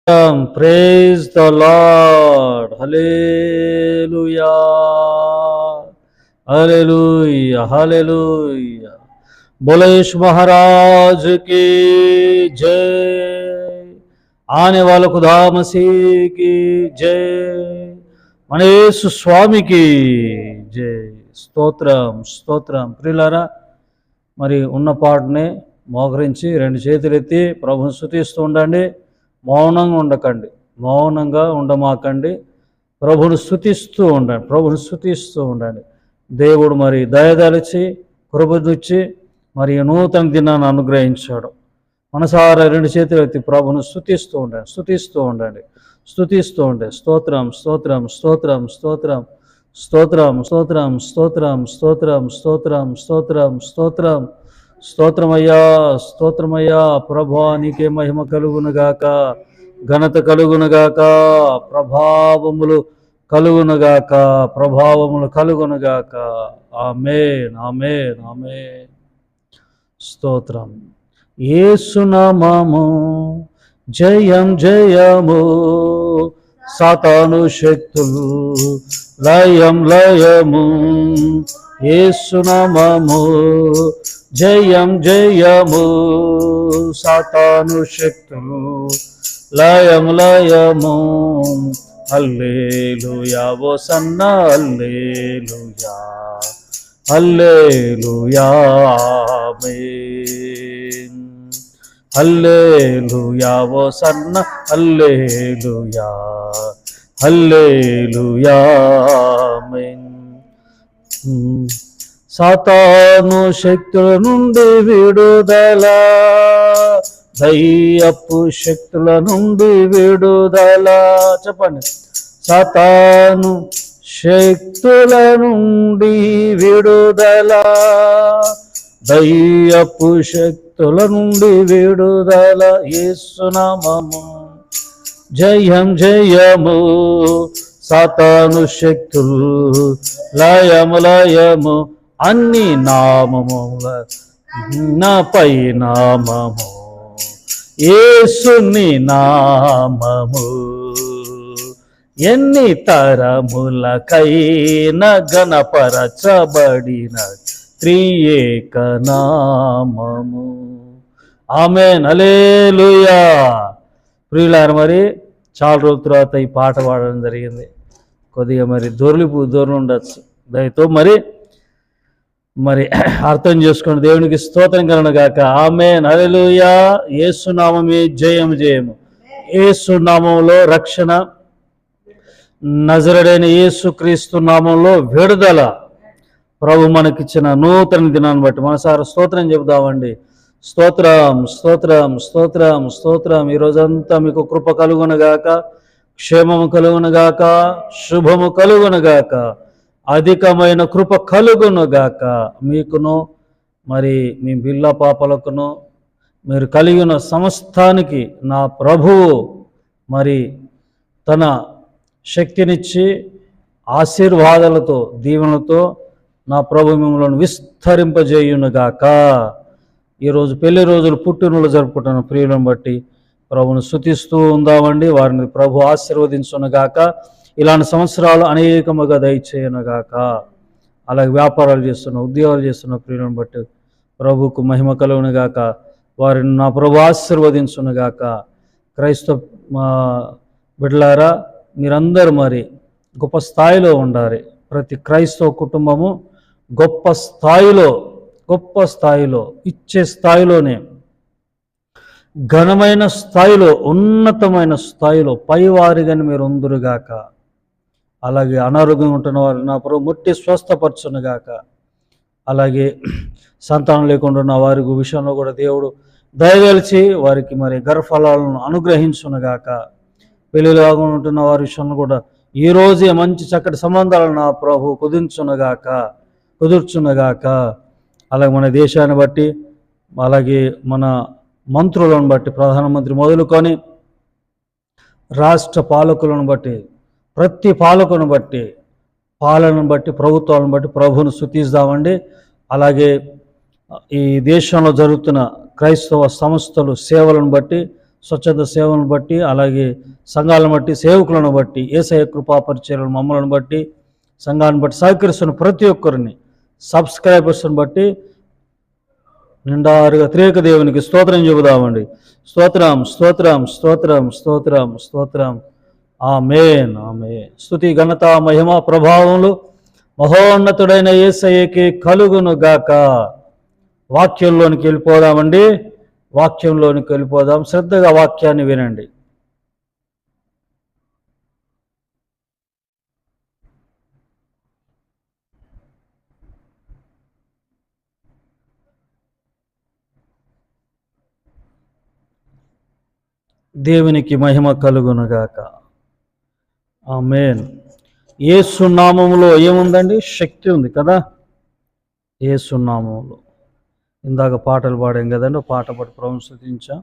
Praise the Lord. Hallelujah. Hallelujah. Hallelujah. बोलेश महाराज की जय, आने वाले खुदा मसीह की जय, మన యేసు స్వామికి జై. స్తోత్రం స్తోత్రం. ప్రియులారా, మరి ఉన్న పాటనే మోకరించి రెండు చేతులు ఎత్తి ప్రభుని స్తుతిస్తూ ఉండండి. మౌనంగా ఉండకండి, మౌనంగా ఉండమాకండి. ప్రభుని స్తుతిస్తూ ఉండండి, ప్రభుని స్తుతిస్తూ ఉండండి. దేవుడు మరి దయదలిచి కృపనిచ్చి మరి నూతన దినాన్ని అనుగ్రహించాడు. మనసారా రెండు చేతులు ఎత్తి ప్రభును స్తుతిస్తూ ఉండండి, స్తుతిస్తూ ఉండండి, స్తుతిస్తూ ఉండండి. స్తోత్రం స్తోత్రం స్తోత్రం స్తోత్రం స్తోత్రం స్తోత్రం స్తోత్రం స్తోత్రం స్తోత్రం స్తోత్రం స్తోత్రం స్తోత్రమయ్యా, స్తోత్రమయ్యా. ప్రభువా, నీకే మహిమ కలుగునుగాక, ఘనత కలుగునుగాక, ప్రభావములు కలుగునుగాక, ప్రభావములు కలుగునుగాక. ఆమేన్, ఆమేన్, ఆమేన్. స్తోత్రం. యేసు నామము జయం జయము, సాతాను శక్తులు లయం లయము. యేసు నామము జయం జయము, సాతాను శక్తులు లయం లయము. హల్లెలూయా హోసన్నా, హల్లెలూయా హల్లెలూయా ఆమేన్. హల్లెలూయా హోసన్నా, హల్లెలూయా హల్లెలూయా ఆమేన్. సాతాను శక్తుల నుండి విడుదల, దయ్యపు శక్తుల నుండి విడుదల. చెప్పండి. సాతాను శక్తుల నుండి విడుదల, దయ్యపు శక్తుల నుండి విడుదల. యేసు నామము జయం జయము, సాతాను శక్తులు లయము లయము. అన్ని నామముల నాపై నామము, యేసుని నామము. ఎన్ని తరములకైన గణపరచబడిన త్రియేక నామము. ఆమేన్, హల్లెలూయా. ప్రియులారా, మరి చాలా రోజుల తర్వాత ఈ పాట పాడడం జరిగింది. కొద్దిగా మరి దొర్లు ఉండొచ్చు. దయతో మరి అర్థం చేసుకుని దేవునికి స్తోత్రం కలుగునుగాక. ఆమేన్, హల్లెలూయా. యేసు నామమే జయం జయము. యేసు నామంలో రక్షణ, నజరుడైన యేసు క్రీస్తు నామంలో విడుదల. ప్రభు మనకిచ్చిన నూతన దినాన్ని బట్టి మనసారా స్తోత్రం చెబుదామండి. స్తోత్రం స్తోత్రం స్తోత్రం స్తోత్రం. ఈరోజంతా మీకు కృప కలుగునుగాక, క్షేమము కలుగునుగాక, శుభము కలుగునుగాక, అధికమైన కృప కలుగునుగాక. మీకును మరి మీ బిల్ల పాపలకును మీరు కలిగిన సమస్తానికి నా ప్రభువు మరి తన శక్తినిచ్చి ఆశీర్వాదాలతో దీవెనలతో నా ప్రభు మిమ్మల్ని విస్తరింపజేయునుగాక. ఈరోజు పెళ్లి రోజులు పుట్టినరోజులు జరుపుకుంటున్న ప్రియులను బట్టి ప్రభును స్తుతిస్తూ ఉందామండి. వారిని ప్రభు ఆశీర్వదించునుగాక. ఇలాంటి సంవత్సరాలు అనేకముగా దయచేయనుగాక. అలాగే వ్యాపారాలు చేస్తున్న, ఉద్యోగాలు చేస్తున్న ప్రియులను బట్టి ప్రభుకు మహిమ కలుగునుగాక. వారిని నా ప్రభు ఆశీర్వదించునుగాక. క్రైస్తవ బిడ్డలారా, మీరందరూ మరి గొప్ప స్థాయిలో ఉండాలి. ప్రతి క్రైస్తవ కుటుంబము గొప్ప స్థాయిలో ఇచ్చే స్థాయిలోనే, ఘనమైన స్థాయిలో, ఉన్నతమైన స్థాయిలో పైవారిగాని మీరు ఉందురుగాక. అలాగే అనారోగ్యంగా ఉంటున్న వారు నా ప్రభు ముట్టి స్వస్థపరచునుగాక. అలాగే సంతానం లేకుండా ఉన్న వారి విషయంలో కూడా దేవుడు దయగలిచి వారికి మరి గర్భఫలాలను అనుగ్రహించునుగాక. పెళ్లిలాగా ఉంటున్న వారి విషయంలో కూడా ఈరోజే మంచి చక్కటి సంబంధాలను నా ప్రభు కుదుర్చునుగాక. అలాగే మన దేశాన్ని బట్టి, అలాగే మన మంత్రులను బట్టి, ప్రధానమంత్రి మొదలుకొని రాష్ట్ర పాలకులను బట్టి, ప్రతి పాలకులను బట్టి, పాలనను బట్టి, ప్రభుత్వాలను బట్టి ప్రభువును స్తుతిస్తామండి. అలాగే ఈ దేశంలో జరుగుతున్న క్రైస్తవ సంస్థలు సేవలను బట్టి స్వచ్ఛంద సేవలను బట్టి, అలాగే సంఘాలను బట్టి, సేవకులను బట్టి, యేసయ్య కృపా పరిచర్యలు మమ్మల్ని బట్టి, సంఘాన్ని బట్టి సహకరిస్తున్న ప్రతి ఒక్కరిని, సబ్స్క్రైబర్స్ని బట్టి నిండారుగా త్రియేక దేవునికి స్తోత్రం చెబుదామండి. స్తోత్రం స్తోత్రం స్తోత్రం స్తోత్రం స్తోత్రం. ఆమేన్ ఆమేన్. స్తుతి ఘనత మహిమ ప్రభావములు మహోన్నతుడైన యేసయ్యకి కలుగును గాక. వాక్యంలోనికి వెళ్ళిపోదామండి. వాక్యంలోనికి వెళ్ళిపోదాం. శ్రద్ధగా వాక్యాన్ని వినండి. దేవునికి మహిమ కలుగునుగాక. ఆమేన్. యేసు నామములో ఏముందండి? శక్తి ఉంది కదా. యేసు నామములో ఇందాక పాటలు పాడాం కదండి, పాట పాడి ప్రభువుని స్తుతించాం.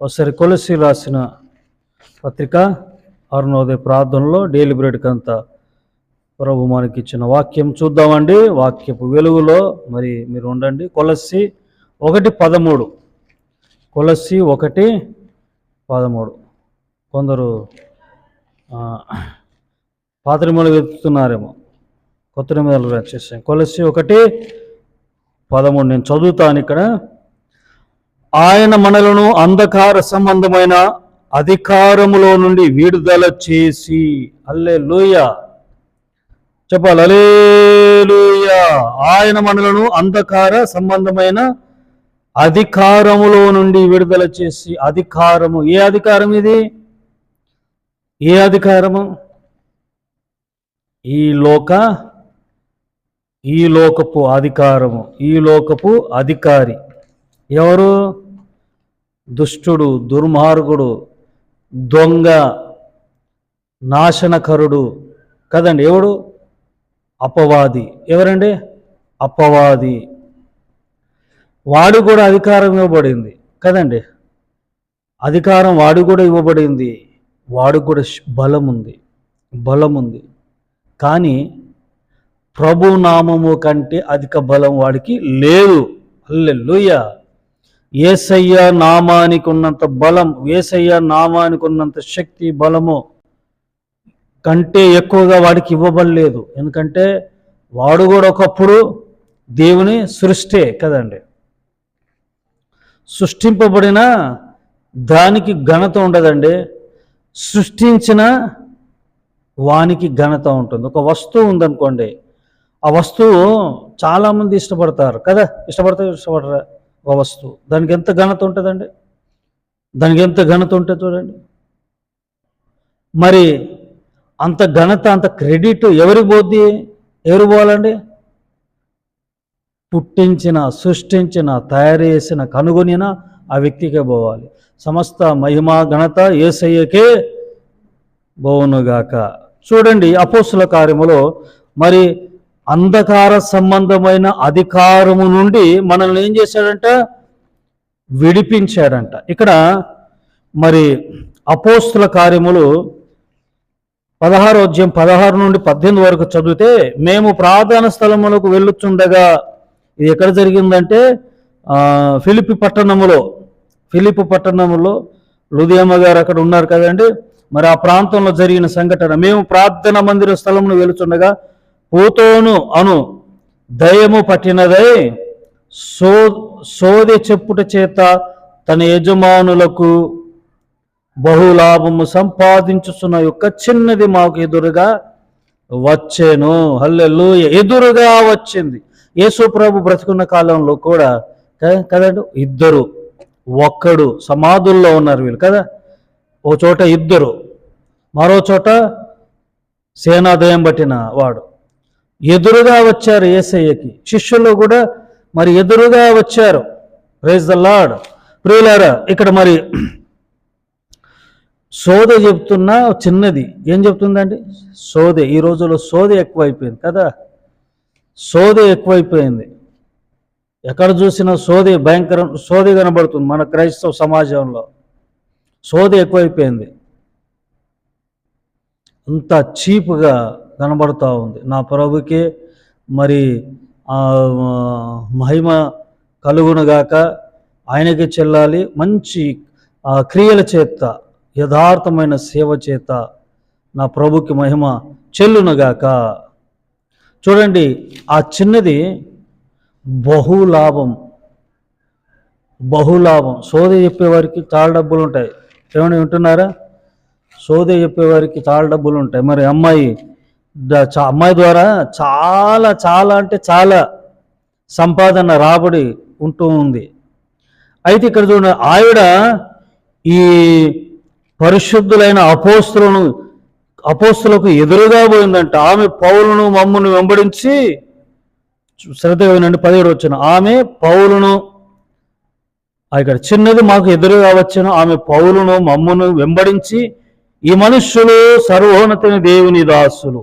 ఒకసారి కొలస్సీలు రాసిన పత్రిక అరుణోదయ ప్రార్థనలో డైలీ బ్రెడ్కి అంతా ప్రభు మనకి ఇచ్చిన వాక్యం చూద్దామండి. వాక్యపు వెలుగులో మరి మీరు ఉండండి. కొలస్సీ 1:13. కొలస్సీ 1:13. కొందరు పాత నిబంధనలు వెతుకుతున్నారేమో, కొత్త నిబంధనలు వచ్చేసాయి. కొలస్సీ 1:13 నేను చదువుతాను ఇక్కడ. ఆయన మనలను అంధకార సంబంధమైన అధికారములో నుండి విడుదల చేసి, హల్లెలూయా చెప్పాలి, హల్లెలూయా. ఆయన మనలను అంధకార సంబంధమైన అధికారములో నుండి విడుదల చేసి. అధికారము, ఏ అధికారం ఇది? ఏ అధికారము? ఈ లోకపు అధికారము. ఈ లోకపు అధికారి ఎవరు? దుష్టుడు, దుర్మార్గుడు, దొంగ, నాశనకరుడు కదండి. ఎవడు? అపవాది. ఎవరండి? అపవాది. వాడు కూడా అధికారం ఇవ్వబడింది కదండి. అధికారం వాడు కూడా ఇవ్వబడింది. వాడు కూడా బలం ఉంది. కానీ ప్రభు నామము కంటే అధిక బలం వాడికి లేదు. హల్లెలూయా. యేసయ్య నామానికి ఉన్నంత బలం, యేసయ్య నామానికి ఉన్నంత శక్తి, బలము కంటే ఎక్కువగా వాడికి ఇవ్వబడలేదు. ఎందుకంటే వాడు కూడా ఒకప్పుడు దేవుని సృష్టే కదండి. సృష్టింపబడిన దానికి ఘనత ఉండదండి, సృష్టించిన వానికి ఘనత ఉంటుంది. ఒక వస్తువు ఉందనుకోండి, ఆ వస్తువు చాలామంది ఇష్టపడతారు కదా. ఇష్టపడరా? ఒక వస్తువు, దానికి ఎంత ఘనత ఉంటుందండి? దానికి ఎంత ఘనత ఉంటుంది చూడండి. మరి అంత ఘనత, అంత క్రెడిట్ ఎవరికి పోద్ది? ఎవరు పోవాలండి? పుట్టించిన, సృష్టించిన, తయారు చేసిన, కనుగొనిన ఆ వ్యక్తికే పోవాలి. సమస్త మహిమ ఘనత యేసయ్యకే బోవునుగాక. చూడండి అపోస్తుల కార్యములో మరి అంధకార సంబంధమైన అధికారము నుండి మనల్ని ఏం చేశాడంట? విడిపించాడంట. ఇక్కడ మరి అపోస్తుల కార్యములు 16 నుండి 18 వరకు చదివితే, మేము ప్రార్థన స్థలములకు వెళ్ళుచుండగా, ఇది ఎక్కడ జరిగిందంటే ఫిలిప్పి పట్టణములో లుదియమ్మ గారు అక్కడ ఉన్నారు కదండి. మరి ఆ ప్రాంతంలో జరిగిన సంఘటన. మేము ప్రార్థన మందిర స్థలమును వెళుచుండగా పూతోను అను దయ్యము పట్టినదై సోదె చెప్పుట చేత తన యజమానులకు బహులాభము సంపాదించుచున్న యొక్క చిన్నది మాకు ఎదురుగా వచ్చేను. హల్లెలూయా. ఎదురుగా వచ్చింది. యేసు ప్రభు బ్రతుకున్న కాలంలో కూడా కదండి, ఇద్దరు, ఒక్కడు సమాధుల్లో ఉన్నారు వీళ్ళు కదా. ఓ చోట ఇద్దరు, మరో చోట సేనాదయం పట్టిన వాడు. ఎదురుగా వచ్చారు యేసయ్యకి. శిష్యులు కూడా మరి ఎదురుగా వచ్చారు. Praise the lord. ప్రియులారా, ఇక్కడ మరి సోదె చెప్తున్నా చిన్నది ఏం చెప్తుందండి? సోదె. ఈ రోజుల్లో సోదె ఎక్కువైపోయింది కదా. సోదె ఎక్కువైపోయింది. ఎక్కడ చూసినా సోదె, భయంకరం సోదె కనబడుతుంది మన క్రైస్తవ సమాజంలో. సోదె ఎక్కువైపోయింది. అంత చీప్గా కనబడుతూ ఉంది. నా ప్రభుకే మరి మహిమ కలుగునుగాక, ఆయనకి చెల్లాలి. మంచి ఆ క్రియల చేత, యథార్థమైన సేవ చేత నా ప్రభుకి మహిమ చెల్లునుగాక. చూడండి, ఆ చిన్నది బహులాభం. సోదె చెప్పేవారికి చాలా డబ్బులు ఉంటాయి. ఏమైనా వింటున్నారా? సోదె చెప్పేవారికి చాలా డబ్బులు ఉంటాయి. మరి అమ్మాయి ద్వారా చాలా చాలా అంటే చాలా సంపాదన, రాబడి ఉంటూ ఉంది. అయితే ఇక్కడ చూడండి, ఆవిడ ఈ పరిశుద్ధులైన అపోస్తులకు ఎదురుగా పోయిందంట. ఆమె పౌలును మమ్మును వెంబడించి, శ్రద్ధగా వినండి 17 వచ్చిన, ఆమె పౌలును, ఇక్కడ చిన్నది మాకు ఎదురుగా వచ్చాను, ఆమె పౌలును మమ్మును వెంబడించి, ఈ మనుష్యులు సర్వోన్నతమైన దేవుని దాసులు,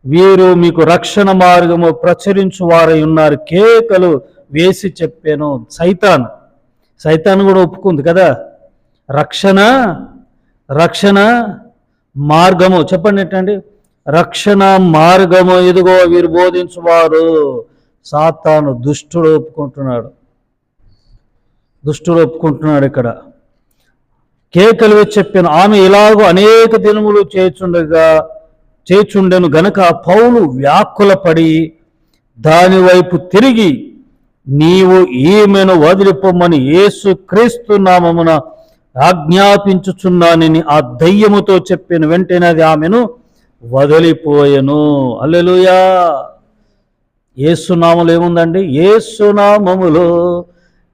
వీరు మీకు రక్షణ మార్గము ప్రచురించు వారై ఉన్నారు, కేకలు వేసి చెప్పాను. సైతాన్ కూడా ఒప్పుకుంది కదా. రక్షణ మార్గము చెప్పండి ఏంటండి? రక్షణ మార్గము ఇదిగో వీరు బోధించువారు. సాతాను, దుష్టుడు ఒప్పుకుంటున్నాడు ఇక్కడ. కేకలు వేసి చెప్పాను. ఆమె ఇలాగూ అనేక దినములు చేచుండెను గనక పౌలు వ్యాకులపడి దాని వైపు తిరిగి, నీవు ఈమెను వదిలిపోమ్మని యేసు క్రీస్తు నామమున ఆజ్ఞాపించుచున్నానని ఆ దయ్యముతో చెప్పిన వెంటనే అది ఆమెను వదిలిపోయెను. హల్లెలూయా. యేసునామములో ఏముందండి? యేసునామములో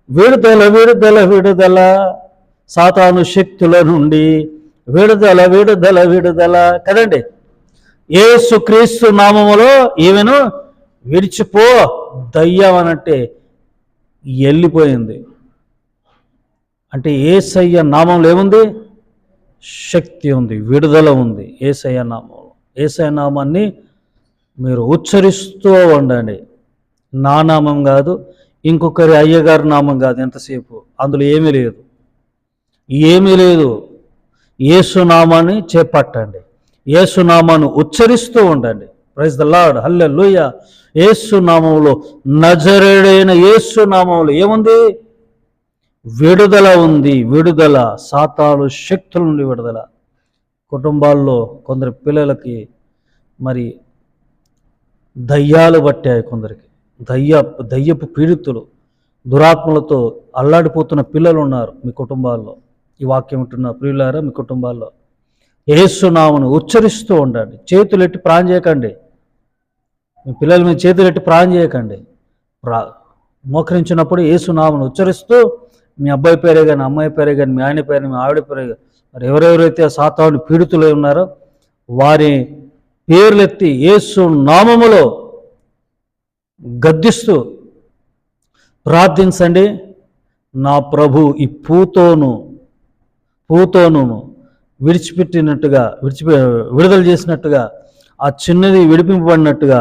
విడుదల, సాతాను శక్తుల నుండి విడుదల కదండి. యేసు క్రీస్తు నామములో ఈమెను విడిచిపో, దయ్యం అనంటే వెళ్ళిపోయింది. అంటే యేసయ్య నామంలో ఏముంది? శక్తి ఉంది, విడుదల ఉంది. యేసయ్య నామంలో. యేసయ్య నామాన్ని మీరు ఉచ్చరిస్తూ ఉండండి. నా నామం కాదు, ఇంకొకరి అయ్యగారి నామం కాదు. ఎంతసేపు అందులో ఏమీ లేదు. యేసునామాన్ని చేపట్టండి, యేసునామాను ఉచ్చరిస్తూ ఉండండి. Praise the Lord. హల్లెలూయా. యేసునామంలో, నజరేయుడైన యేసునామంలో ఏముంది? విడుదల ఉంది. సాతాను శక్తుల నుండి విడుదల. కుటుంబాల్లో కొందరు పిల్లలకి మరి దయ్యాలు పట్టాయి. కొందరికి దయ్యపు పీడితులు, దురాత్మలతో అల్లాడిపోతున్న పిల్లలు ఉన్నారు మీ కుటుంబాల్లో. ఈ వాక్యం ఉంటున్న ప్రియులారా, మీ కుటుంబాల్లో యేసునామమును ఉచ్చరిస్తూ ఉండండి. చేతులెట్టి ప్రార్థన చేయకండి. మీ పిల్లల మీద చేతులెట్టి ప్రార్థన చేయకండి. మోకరించినప్పుడు యేసునామమును ఉచ్చరిస్తూ, మీ అబ్బాయి పేరే కానీ, అమ్మాయి పేరే కానీ, మీ ఆయన పేరు, మీ ఆవిడ పేరే కానీ, మరి ఎవరెవరైతే సాతాను పీడితులై ఉన్నారో వారి పేర్లెత్తి యేసు నామములో గద్దిస్తూ ప్రార్థించండి. నా ప్రభు ఈ పూతోను విడుదల చేసినట్టుగా, ఆ చిన్నది విడిపింపబడినట్టుగా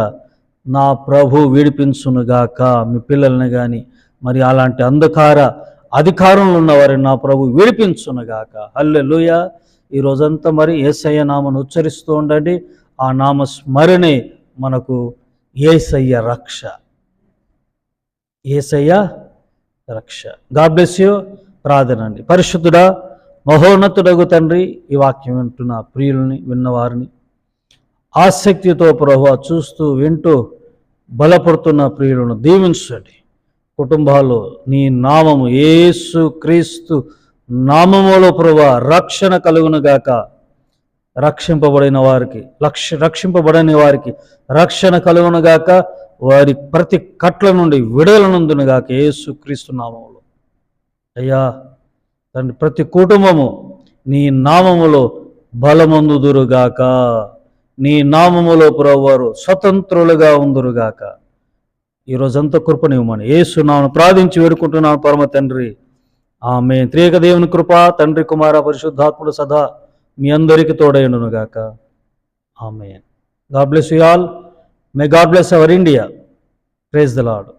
నా ప్రభు విడిపించునుగాక. మీ పిల్లల్ని కానీ, మరి అలాంటి అంధకార అధికారంలో ఉన్నవారిని నా ప్రభు విడిపించునుగాక. హల్లెలూయా. ఈ రోజంతా మరి యేసయ్య నామను ఉచ్చరిస్తూ ఉండండి. ఆ నామ స్మరణే మనకు యేసయ్య రక్ష. God bless you. ప్రార్థన అండి. పరిశుద్ధుడా, మహోన్నతుడగు తండ్రి, ఈ వాక్యం వింటున్న ప్రియుల్ని, విన్నవారిని ఆసక్తితో ప్రభువా చూస్తూ వింటూ బలపడుతున్న ప్రియులను దీవించండి. కుటుంబాల్లో నీ నామము, యేసు క్రీస్తు నామములో ప్రభువా రక్షణ కలుగునుగాక. రక్షింపబడని వారికి రక్షణ కలుగునుగాక. వారి ప్రతి కట్ల నుండి విడుదల నందునుగాక యేసు క్రీస్తు నామములో. అయ్యా తండ్రి, ప్రతి కుటుంబము నీ నామములో బలమందుదురుగాక. నీ నామములో ప్రభువారు స్వతంత్రులుగా ఉందురుగాక. ఈరోజంతా కృపనివ్వమని యేసు నామమున ప్రార్థించి వేడుకుంటున్నాను పరమ తండ్రి. ఆమేన్. త్రియేక దేవుని కృప, తండ్రి, కుమార, పరిశుద్ధాత్ముడు సదా మీ అందరికీ తోడైండునుగాక. Amen. God bless you all. May God bless our India. Praise the lord.